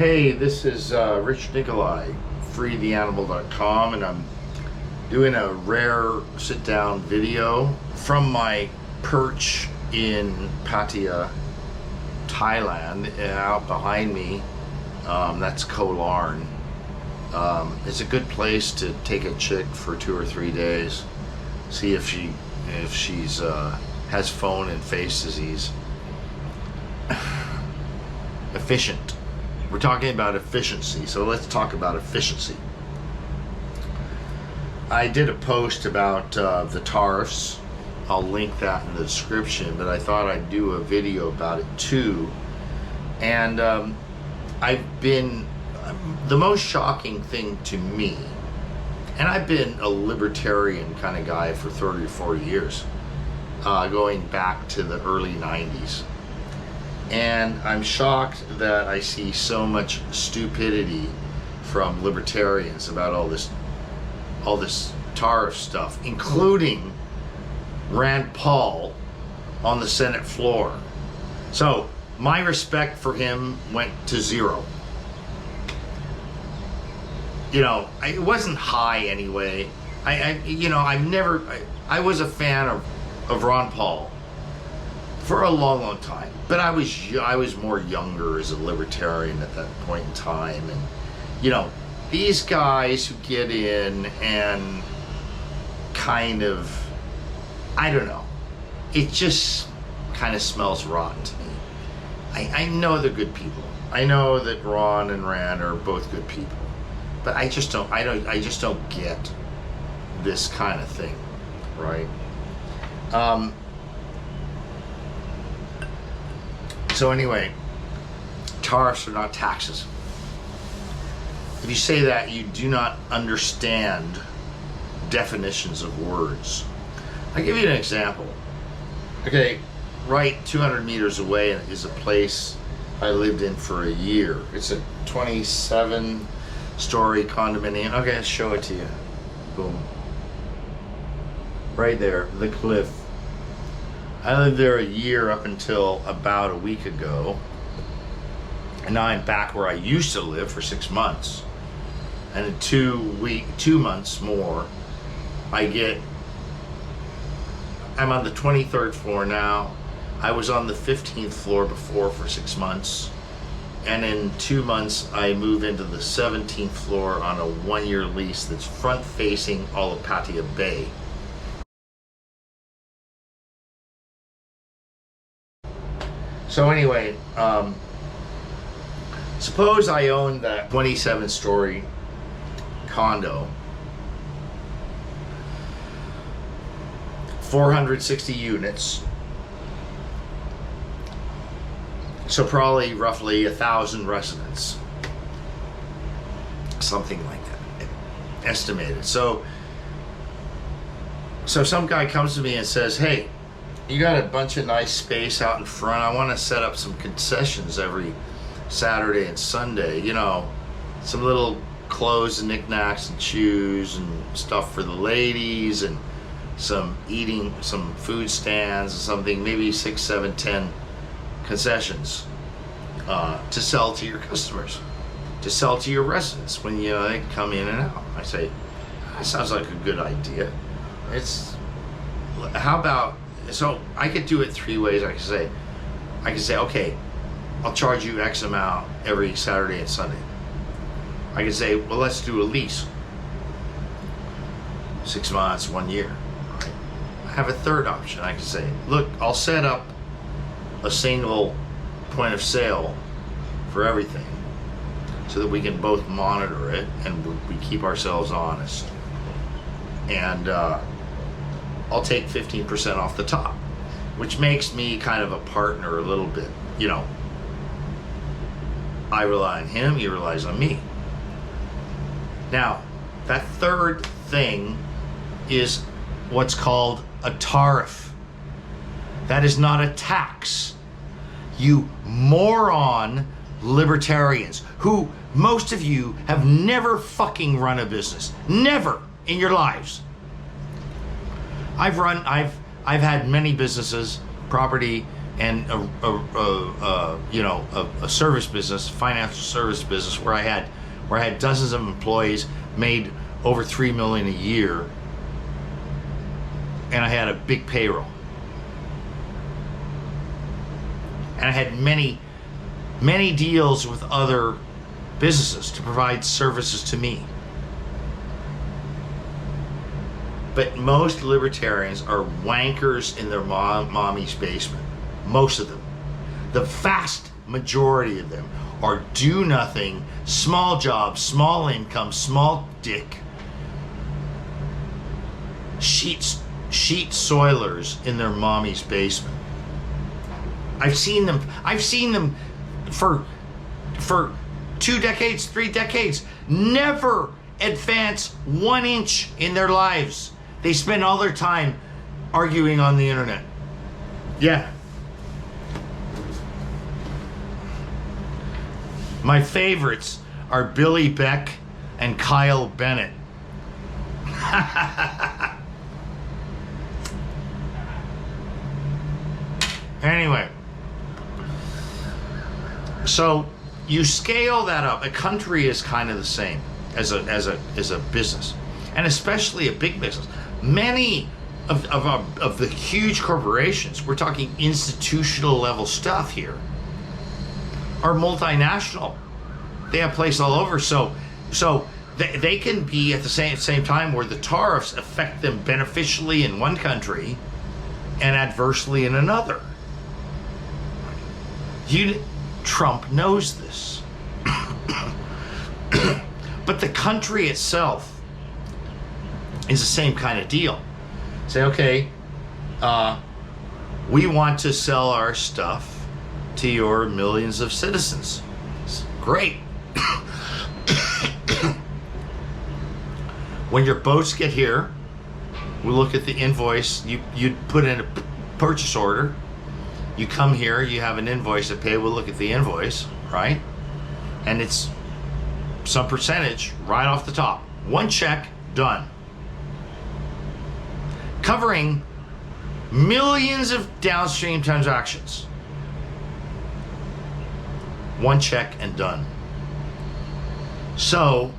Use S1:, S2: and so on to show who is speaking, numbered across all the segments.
S1: Hey, this is Rich Nikoley, freetheanimal.com, and I'm doing a rare sit-down video from my perch in Pattaya, Thailand. Out behind me, that's Koh Larn. It's a good place to take a chick for 2 or 3 days, see if she's has phone and face disease. Efficient. We're talking about efficiency, so let's talk about efficiency. I did a post about the Tariffs. I'll link that in the description, but I thought I'd do a video about it too. And I've been, the most shocking thing to me, and I've been a libertarian kind of guy for 30 or 40 years, going back to the early 90s. And I'm shocked that I see so much stupidity from libertarians about all this tariff stuff, including Rand Paul on the Senate floor. So my respect for him went to zero. You know, it wasn't high anyway. I was a fan of Ron Paul for a long time, but I was more younger as a libertarian at that point in time. And you know, these guys who get in and kind of, I don't know, it just kind of smells rotten to me. I know they're good people. I know that Ron and Rand are both good people, but I just don't get this kind of thing, right? So anyway, tariffs are not taxes. If you say that, you do not understand definitions of words. I'll give you an example. Okay, right 200 meters away is a place I lived in for a year. It's a 27-story condominium. Okay, I'll show it to you. Boom. Right there, the cliff. I lived there a year up until about a week ago, and now I'm back where I used to live for 6 months. And in 2 months more, I'm on the 23rd floor now. I was on the 15th floor before for 6 months, and in 2 months I move into the 17th floor on a 1-year lease that's front facing all of Pattaya Bay. So anyway, suppose I owned that 27-story condo, 460 units, so probably roughly 1,000 residents, something like that, estimated. So some guy comes to me and says, hey, you got a bunch of nice space out in front. I want to set up some concessions every Saturday and Sunday. You know, some little clothes and knickknacks and shoes and stuff for the ladies, and some food stands or something, maybe 6, 7, 10 concessions to sell to your customers, to sell to your residents when they come in and out. I say, that sounds like a good idea. How about, so I could do it 3 ways. I could say, okay, I'll charge you X amount every Saturday and Sunday. I could say, well, let's do a lease. 6 months, 1 year. Right? I have a third option. I could say, look, I'll set up a single point of sale for everything so that we can both monitor it and we keep ourselves honest. And I'll take 15% off the top, which makes me kind of a partner a little bit. You know, I rely on him, he relies on me. Now, that third thing is what's called a tariff. That is not a tax. You moron libertarians, who most of you have never fucking run a business. Never in your lives. I've had many businesses, property and a service business, financial service business, where I had dozens of employees, made over $3 million a year, and I had a big payroll, and I had many deals with other businesses to provide services to me. But most libertarians are wankers in their mommy's basement. Most of them. The vast majority of them are do-nothing, small jobs, small income, small dick, sheet soilers in their mommy's basement. I've seen them for 2 decades, 3 decades, never advance 1 inch in their lives. They spend all their time arguing on the internet. Yeah. My favorites are Billy Beck and Kyle Bennett. Anyway, so you scale that up. A country is kind of the same as a business, and especially a big business. Many of the huge corporations, we're talking institutional level stuff here, are multinational. They have places all over. So they can be at the same time where the tariffs affect them beneficially in one country and adversely in another. Trump knows this. But the country itself is the same kind of deal. Say, okay, we want to sell our stuff to your millions of citizens. Great. When your boats get here, we look at the invoice. You put in a purchase order. You come here, you have an invoice to pay. We'll look at the invoice, right? And it's some percentage right off the top. 1 check, done. Covering millions of downstream transactions. 1 check and done. So,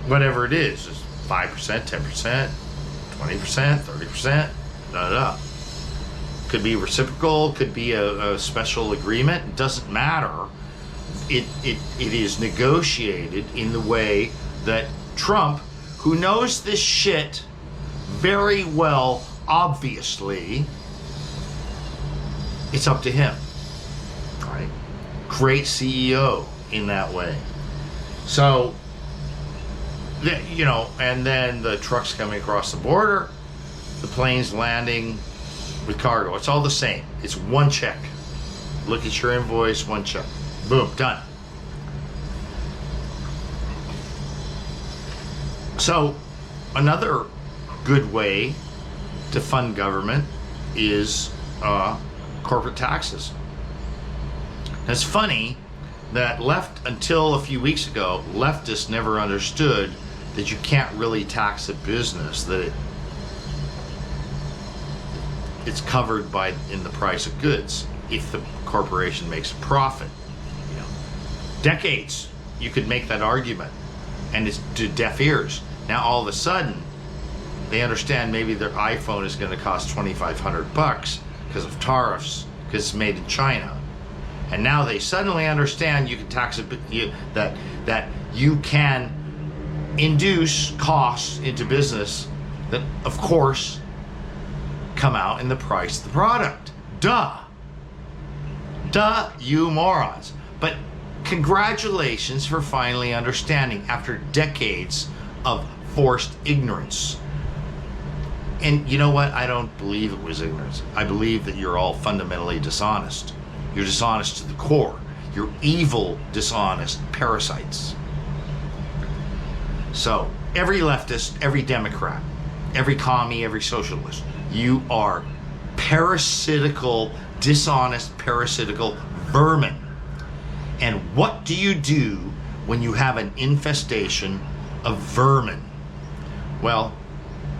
S1: whatever it is 5%, 10%, 20%, 30%, da-da-da. Could be reciprocal, could be a special agreement. It doesn't matter. It is negotiated in the way that Trump, who knows this shit very well, obviously, it's up to him. Right? Great CEO in that way. So, and then the trucks coming across the border, the planes landing with cargo. It's all the same. It's 1 check. Look at your invoice, 1 check. Boom, done. So, another good way to fund government is corporate taxes. And it's funny that until a few weeks ago, leftists never understood that you can't really tax a business, that it's covered in the price of goods if the corporation makes a profit. Decades you could make that argument, and it's to deaf ears. Now all of a sudden they understand maybe their iPhone is going to cost $2,500 because of tariffs, because it's made in China. And now they suddenly understand you can tax that you can induce costs into business that, of course, come out in the price of the product. Duh, you morons. But congratulations for finally understanding after decades of forced ignorance. And you know what? I don't believe it was ignorance. I believe that you're all fundamentally dishonest. You're dishonest to the core. You're evil, dishonest parasites. So, every leftist, every Democrat, every commie, every socialist, you are parasitical, dishonest, parasitical vermin. And what do you do when you have an infestation of vermin? Well,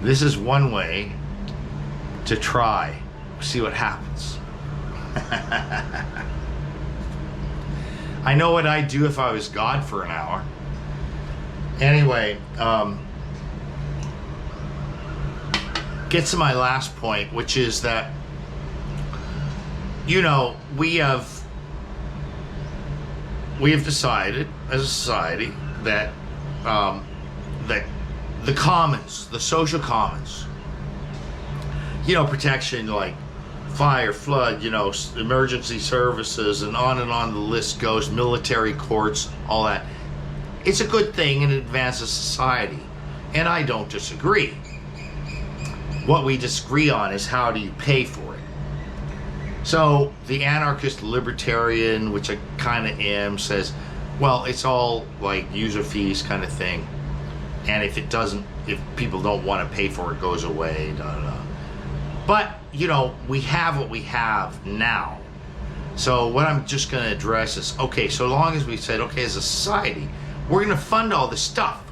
S1: this is one way to try, see what happens. I know what I'd do if I was God for an hour. Anyway, get to my last point, which is that, we have decided as a society that that the commons, the social commons, protection like fire, flood, emergency services, and on the list goes, military courts, all that. It's a good thing and it advances society. And I don't disagree. What we disagree on is how do you pay for it. So the anarchist libertarian, which I kind of am, says, well, it's all like user fees kind of thing. And if people don't want to pay for it, it goes away. But, we have what we have now. So what I'm just going to address is, okay, so long as we said, okay, as a society, we're going to fund all this stuff.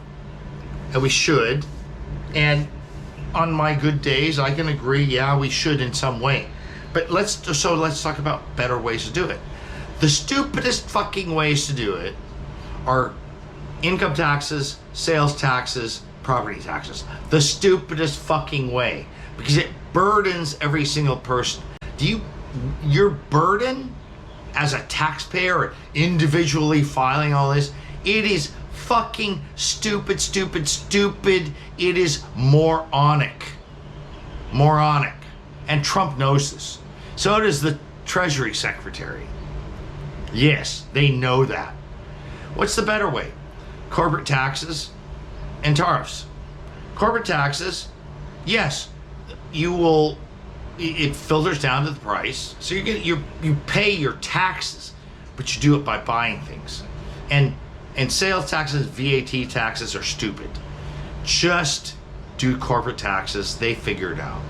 S1: And we should. And on my good days, I can agree, yeah, we should in some way. But let's talk about better ways to do it. The stupidest fucking ways to do it are income taxes, sales taxes, property taxes. The stupidest fucking way. Because it burdens every single person. Your burden as a taxpayer, individually filing all this, it is fucking stupid. It is moronic. And Trump knows this. So does the Treasury Secretary. Yes, they know that. What's the better way? Corporate taxes and tariffs. Corporate taxes, yes, it filters down to the price. So you pay your taxes, but you do it by buying things. And sales taxes, VAT taxes are stupid. Just do corporate taxes. They figure it out.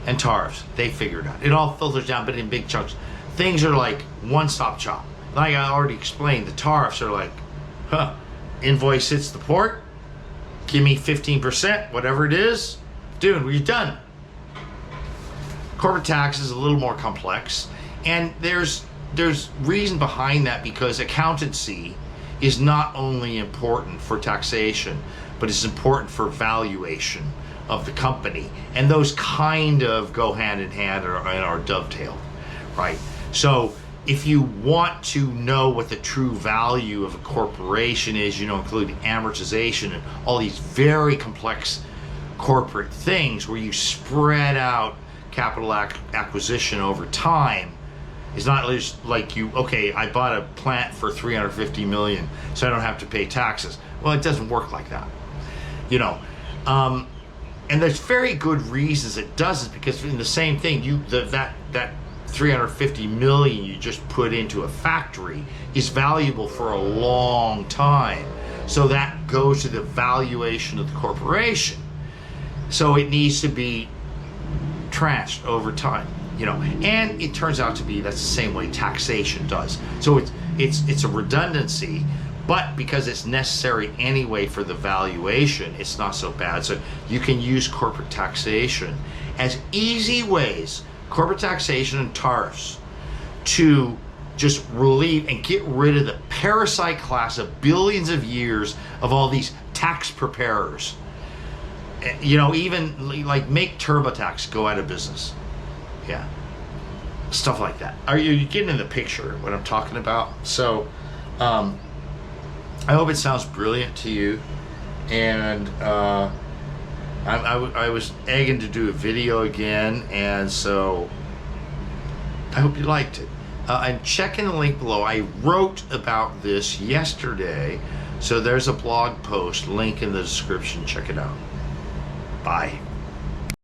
S1: And tariffs, they figure it out. It all filters down, but in big chunks. Things are like one-stop shop. Like I already explained, the tariffs are like, invoice hits the port, give me 15%, whatever it is, dude, we're done. Corporate tax is a little more complex, and there's reason behind that, because accountancy is not only important for taxation, but it's important for valuation of the company, and those kind of go hand in hand and are dovetailed, right? So if you want to know what the true value of a corporation is, including amortization and all these very complex corporate things where you spread out capital acquisition over time, it's not just like I bought a plant for $350 million, so I don't have to pay taxes. Well, it doesn't work like that, and there's very good reasons it doesn't, because in the same thing, that $350 million you just put into a factory is valuable for a long time. So that goes to the valuation of the corporation. So it needs to be tranched over time, and it turns out to be that's the same way taxation does. So it's a redundancy, but because it's necessary anyway for the valuation, it's not so bad. So you can use corporate taxation as easy ways, corporate taxation and tariffs, to just relieve and get rid of the parasite class of billions of years of all these tax preparers. Even like make TurboTax go out of business. Yeah. Stuff like that. Are you getting in the picture what I'm talking about? So, I hope it sounds brilliant to you. And I was egging to do a video again, and so I hope you liked it. I'm checking the link below. I wrote about this yesterday, so there's a blog post, link in the description. Check it out. Bye.